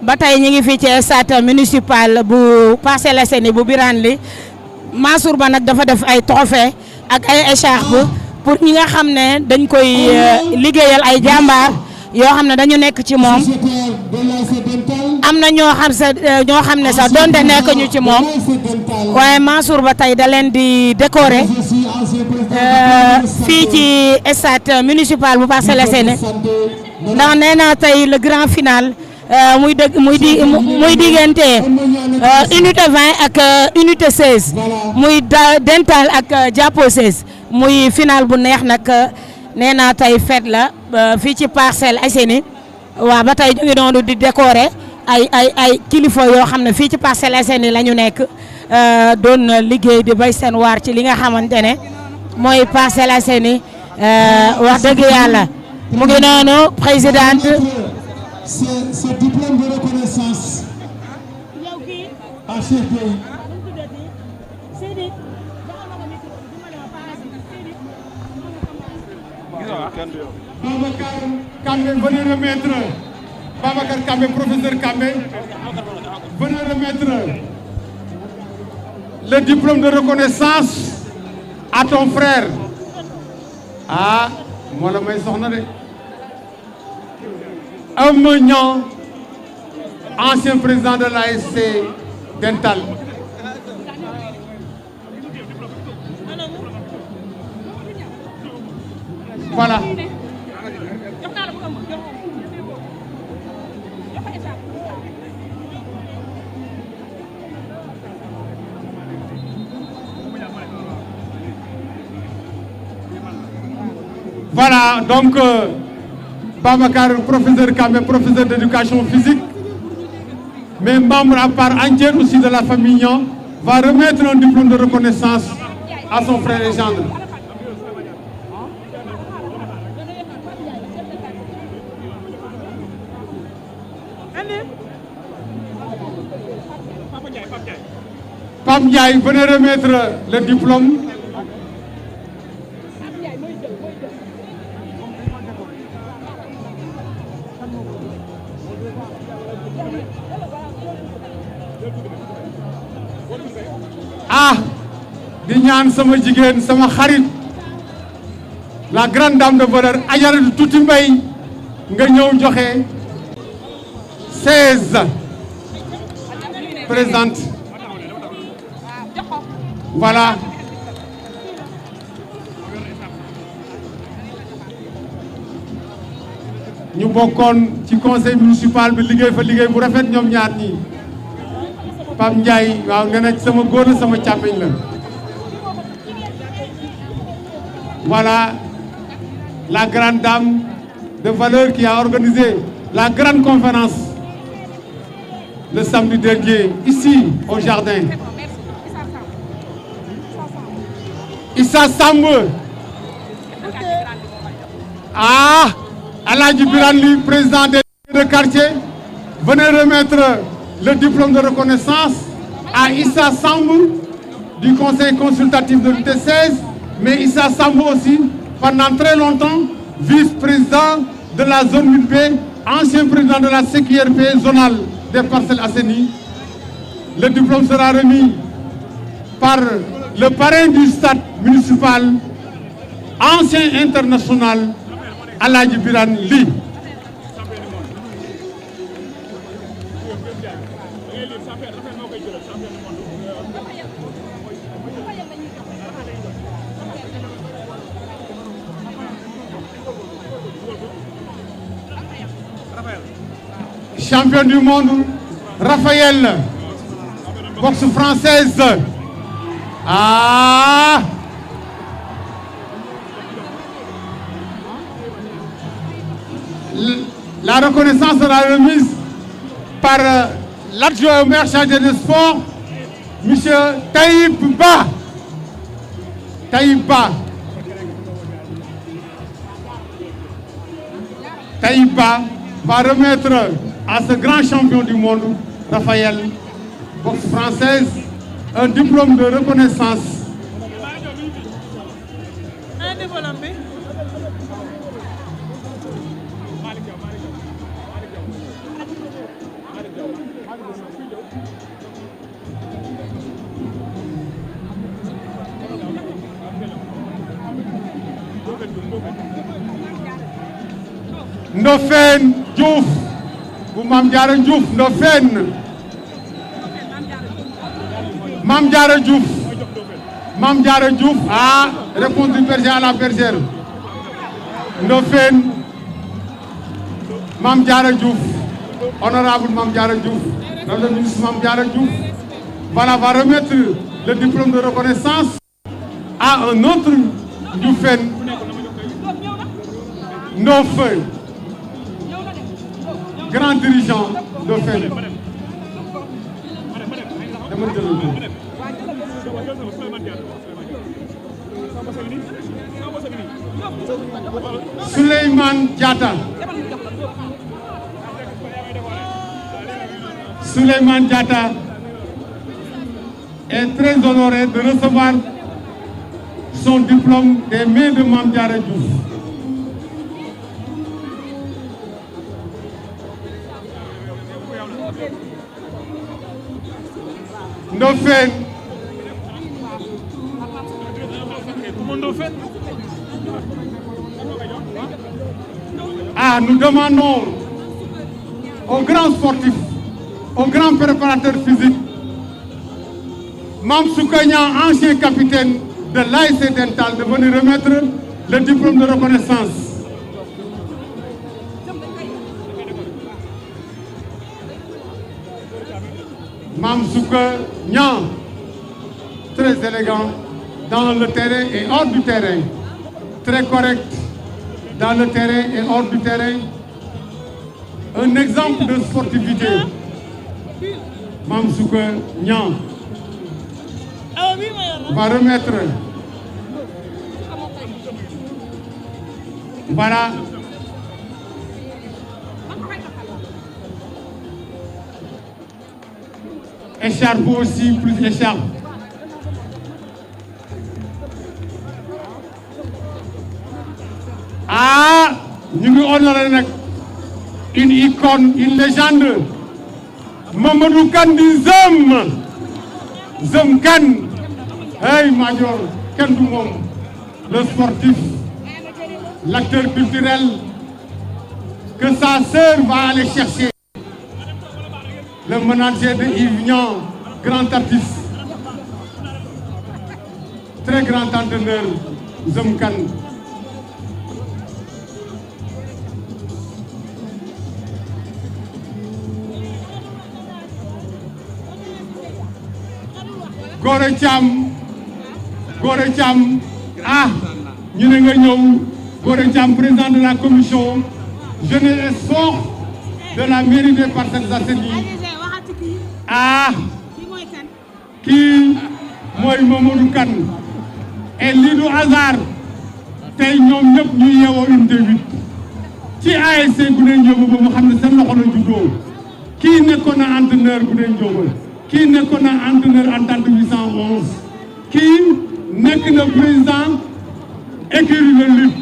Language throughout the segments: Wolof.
ba tey ñu ngi fii ci stade municipal bu Parcelles Assainies bu Birane Ly Mansour Ba nag dafa def ay trophée ak ay écharpe pour ñi nga xam ne dañ koy liggéeyal ay jàmbaar yoo xam ne dañu nekk ci moom am na ñoo xam ne sax donte nekk ñu ci moom waaye Mansour Ba tey da leen di décorer fii ci stade municipal bu Parcelles Assainies ndax nee naa tey le grand final muy diggante unité 20 ak unité 16 muy dental ak Diapo 16 muy final bu neex nag nee naa tey fête la fii ci Parcelles Assainies waaw ba tey ñu ngi doon di décorer ay kilifa yoo xam ne fii ci Parcelles Assainies la ñu nekk doon liggéey di bay seen waar ci li nga xamante ne mooy Parcelles Assainies wax dëgg yàlla mu ngi noonu présidente. Ce diplôme de reconnaissance à chaque pays. Babacar Kambé, venez remettre. Babacar Kambé, professeur Kambé, venez remettre le diplôme de reconnaissance à ton frère. Ah, moi la may soxna de. Amagnan, ancien président de l'ASC Dental. Voilà. Voilà, donc Babacar, professeur Kambé, professeur d'éducation physique, mais membre à part entière aussi de la famille Niang, va remettre un diplôme de reconnaissance à son frère et gendre. Pape Ndiaye, venez remettre le diplôme. Ah, di ñaan sama jigéen sama xarit la grande dame de valeur Adjaratou Tuuti Mbay nga ñëw joxe 16 présente. Voilà. ñu bokkoon ci conseil municipal bi liggéey fa liggéey bu rafet ñoom ñaar ñi Pape Ndiaye waaw nga nekk sama góor la sama càmmiñ la. Voilà la grande dame de valeur qui a organisé la grande conférence le samedi dernier ici au jardin. Issa Samb. Ah, Aladji Birane Ly, président des de quartier, venez remettre le diplôme de reconnaissance à Issa Samb du conseil consultatif de l'unité 16, mais Issa Samb aussi, pendant très longtemps, vice-président de la zone 8B, ancien président de la CQRP zonale des Parcelles Assainies. Le diplôme sera remis par le parrain du stade municipal, ancien international, Aladji Birane Ly. champion du monde, Raphaël, boxe française. Ah! La reconnaissance sera remise par l'adjoint au maire chargé des sports, M. Taïb Ba. Taïb Ba. Taïb Ba va remettre à ce grand champion du monde, Raphaël, boxe française, un diplôme de reconnaissance. Ndofène Diouf bu Mame Diarra Diouf Ndofène Mame Diarra Diouf Mame Diarra Diouf ah réponse du berger à la bergère Ndofène Mame Diarra Diouf honorable Mame Diarra Diouf madame le ministre Mame Diarra Diouf voilà va remettre le diplôme de reconnaissance à un autre Ndofène Ndofène grand dirigeant Ndofène Souleymane Diatta Souleymane Diatta est très honoré de recevoir son diplôme des mains de Mame Diarra Diouf. Ndofène ah nous demandons aux grands sportifs, aux grands préparateurs physiques, Mame Souka Niang, ancien capitaine de l'ASC Dental, de venir remettre le diplôme de reconnaissance. Mame Souka Niang, très élégant dans le terrain et hors du terrain, très correct dans le terrain et hors du terrain, un exemple de sportivité. Mame Souka Niang va remettre, voilà, écharpe aussi, plus écharpe. Ah, ñu ngi honoré nag une icône, une légende, Mamadou Kane di Zëm Kane. Hey Madior, kenn du moom, le sportif, l'acteur culturel que sa sœur va aller chercher. Le manager de Yves Niang, grand artiste, très grand entraîneur, Zëm Kane. Goré Thiam ah ñu ne nga ñëw Goré Thiam, président de la commission jeunesse et sport de la mairie des Parcelles Assainies. Ah kii mooy Mamadou Kane et lii du hasard tey ñoom ñëpp ñu yeewoo unité 8 ci ASC Gouné Ndiobé ba mu xam ne seen loxo la juddoo. Kii nekkoon na entraîneur Gouné Ndiobé, kii nekkoon na entraîneur Entente 811, kii nekk na président écurie de lutte,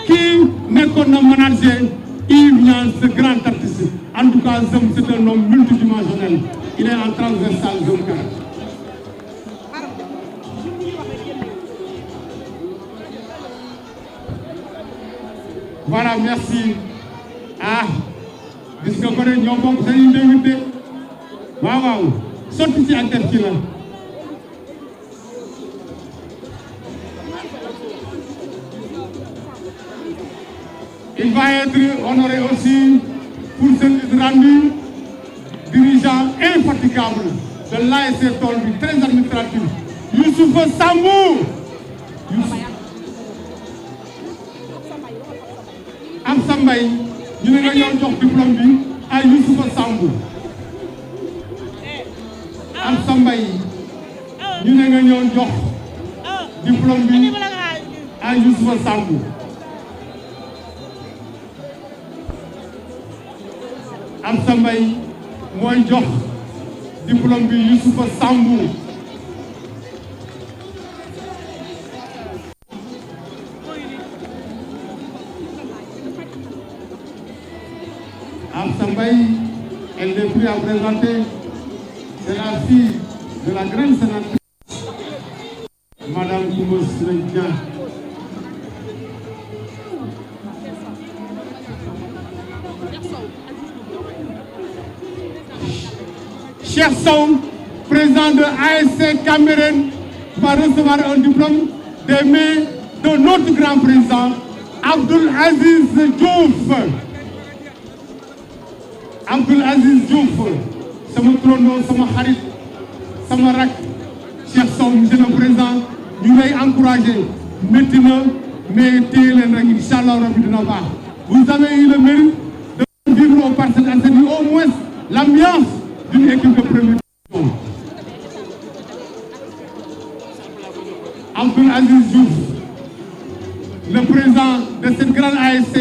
kii nekkoon na manager Yves Niang, ce grand artiste. En tout cas, Zëm, c'est un homme multidimensionnel. Il est en transversal, Zëm Kane. Voilà, merci. Ah, gis nga ko ne ñoo bokk seen indemnité. Waaw waaw, sotti ci ak def ci la. Il va être honoré aussi pour service rendu, dirigeant infatigable de l'ASC Tolbi, très administratif, Youssoufa Sambou. Amsa Mbaye ñu ne nga ñëw jox diplôme bi à Youssoufa Sambou. Amsa Mbaye ñu ne nga ñëw jox diplôme bi à Youssoufa Sambou. Amsa Mbaye mooy jox diplôme bi Youssoufa Sambou. Amsa Mbaye, elle n'est plus à présenter. C'est la fille de la grande sénatrice, Madame Koumos Lenkia. Cheikh Sow, président de ASC Cameroun, va recevoir un diplôme des mains de notre grand président, Abdoul Aziz Diouf. Abdoul Aziz Diouf, sama turandoo sama xarit sama rak Cheikh Sow, monsieur le président, ñu lay encouragé métti na mais téye leen rek incha allah rabbi dina baax. Vous avez eu le mérite de vivre au Parcelles Assainies au moins l'ambiance d'une équipe de première division. Abdoul Aziz Diouf, le président de cette grande ASC,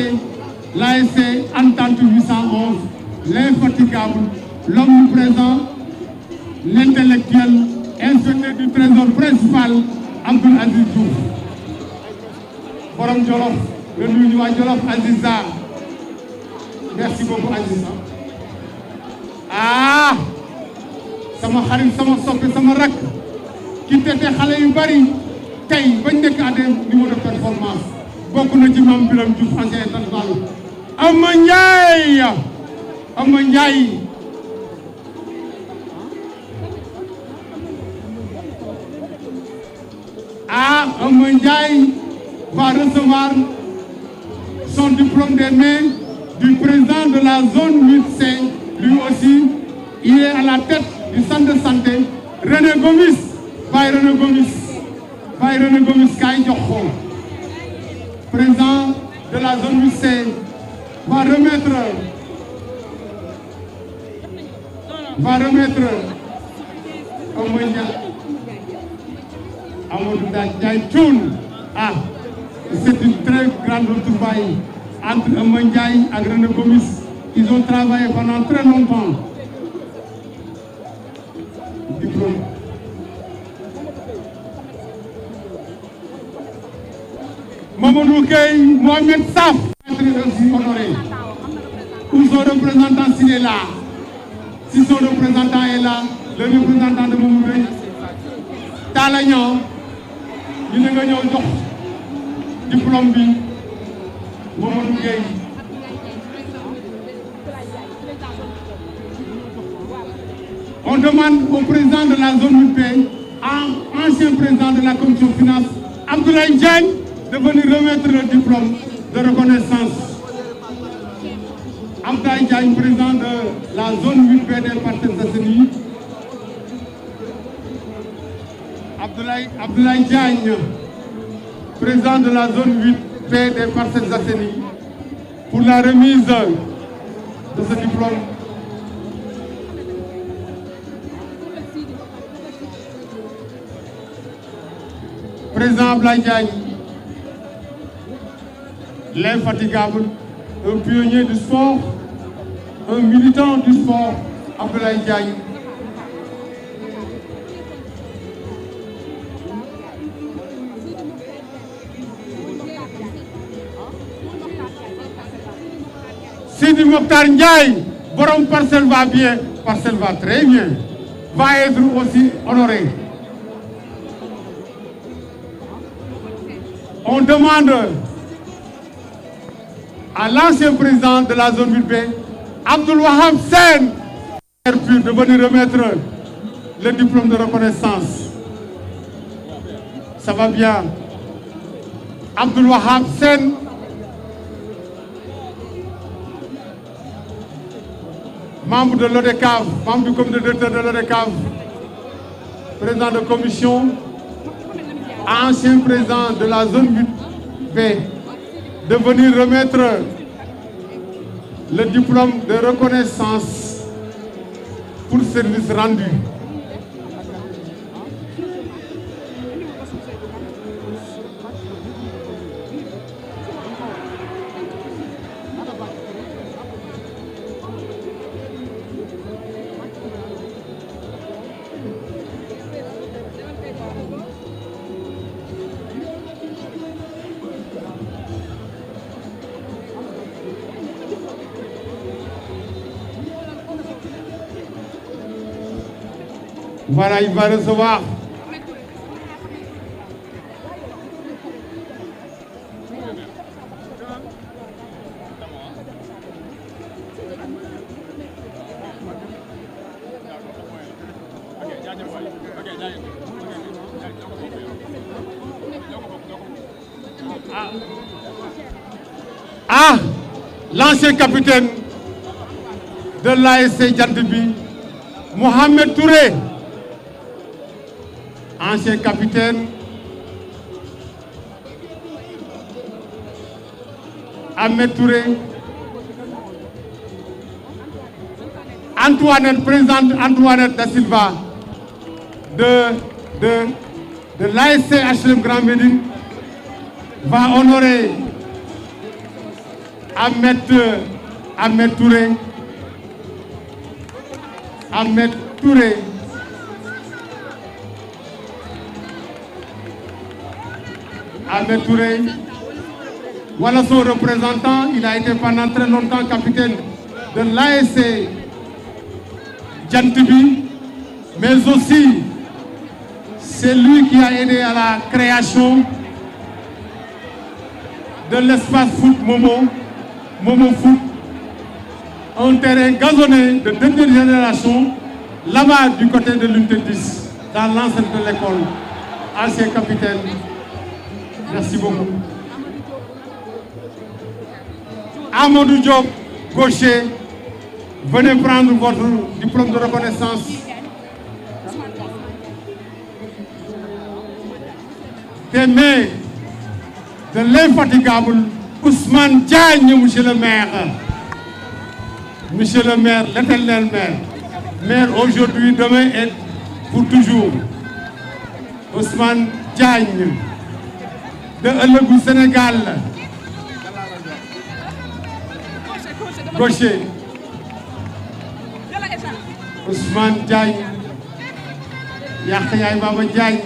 l'ASC Entente 811, l'infatigable, l'omniprésent, l'intellectuel, inspecteur du trésor principal, Abdoul Aziz Diouf. Borom Jolof, le nuyu waa Jolof Aziza. Merci beaucoup Aziza. Ah, sama xarit sama soppe sama rak ki tete xale yu bari tey bañ nekk à des niveaux de performance bokk na ci Mame Birame Diouf ancien international. Ama Ndiaye. Ama Ndiaye. Ah, Ama Ndiaye va recevoir son diplôme des mains du président de la zone 8C. Lui aussi, il est à la tête du centre de santé. René Gomis. Baye René Gomis. Baye René Gomis Kay Diokho. Président de la zone 8C va remettre Amadou Ndiaye Thioune. Ah, c'est une très grande retrouvaille entre Ama Ndiaye et René Gomis. Ils ont travaillé pendant très longtemps. Diplôme. Mamadou Gueye, Mohamed Saf, aussi honoré. Où son représentant s'il est là? Si son représentant est là, le représentant de Mamadou Gueye, Talla Niang, ñu ne nga ñëw jox diplôme bi Mamadou Gueye. On demande au président de la zone 8P, ancien président de la commission finance, Abdoulaye Diagne, de venir remettre le diplôme de reconnaissance. Abdoulaye Diagne, président de la zone 8P des Parcelles Assainies. Abdoulaye Diagne, président de la zone 8P des Parcelles Assainies, pour la remise de ce diplôme. Président Abdoulaye Diagne, l'infatigable, un pionnier du sport, un militant du sport, Abdoulaye Diagne. Sidi Mokhtar Ndiaye, borom Parcelles va bien, Parcelles va très bien, va être aussi honoré. On demande à l'ancien président de la zone 8B, Abdoul Wahab Sen, de venir remettre le diplôme de reconnaissance. Ça va bien. Abdoul Wahab Sen. membre de l'ODECAV, membre du comité directeur de l'ODECAV, président de commission, ancien président de la zone 8B, de venir remettre le diplôme de reconnaissance pour service rendu. Voilà, il va recevoir l'ancien capitaine de l'ASC Djantbi, Mohamed Touré. Ancien capitaine, Ahmed Touré, Antoinette, présidente Antoinette da Silva de l'ASC HLM Grand Médine va honorer Ahmed Touré. Ahmed Touré. Ahmed Touré, voilà son représentant. Il a été pendant très longtemps capitaine de l'ASC Djantbi, mais aussi c'est lui qui a aidé à la création de l'espace foot Momo Foot, un terrain gazonné de dernière génération, là-bas du côté de l'unité 10, dans l'enceinte de l'école. Ancien capitaine. Merci beaucoup. Amadou Diop, gaucher, venez prendre votre diplôme de reconnaissance. Des mains de l'infatigable Ousmane Diagne, monsieur le maire. Monsieur le maire, l'éternel maire. Maire aujourd'hui, demain et pour toujours. Ousmane Diagne. De ëllëgu Sénégal, gaucher, Ousmane Diagne, Yakhya Baba Diagne.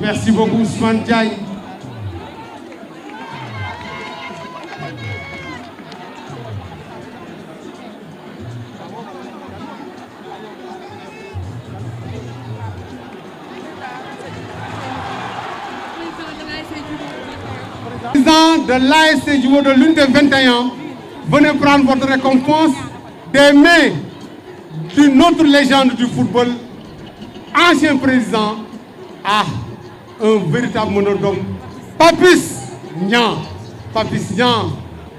Merci beaucoup Ousmane Diagne. Président de l'ASC Jubo de l'unité 21, venez prendre votre récompense des mains d'une autre légende du football, ancien président, un véritable monodome, Papis Niang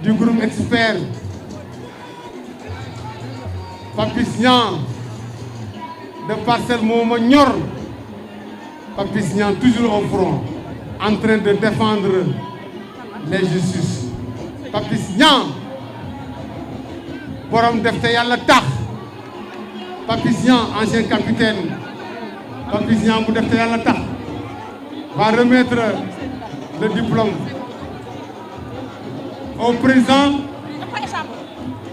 du groupe expert, Papis Niang de Parcelles Momo Nior, Papis Niang toujours au front, en train de défendre les justices. Papis Niang borom def te yàlla tax. Papis Niang, ancien capitaine, Papis Niang bu def te yàlla tax, va remettre le diplôme au président.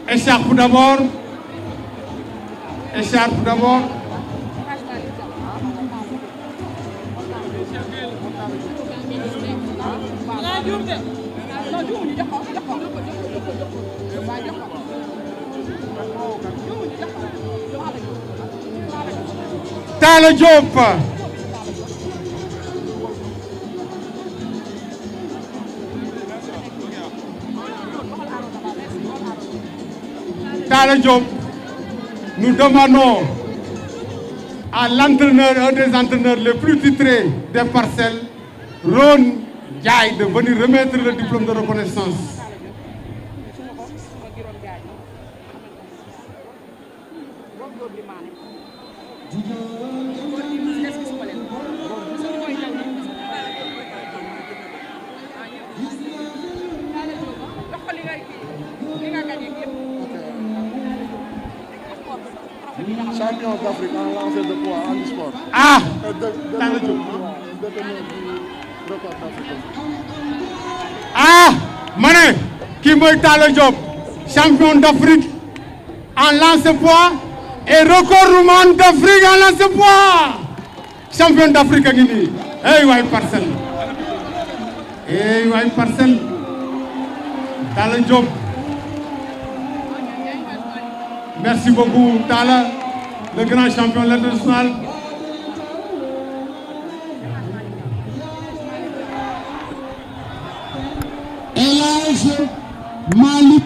Écharpe d'abord. Talla Diop. Talla Diop, nous demandons à l'entraîneur, un des entraîneurs les plus titrés des Parcelles, Ron Ndiaye, de venir remettre le diplôme de reconnaissance. Champion d'Afrique en lancer de poids en sport. Ah ah ma ne kii mooy Talla Diop champion d'Afrique en lancer poids et recordman d'Afrique en lancer poids champion d'Afrique a ngi nii hey waay Parcelles hey waay Parcelles Talla Diop merci beaucoup Talla le grand champion international. El Hadj Malick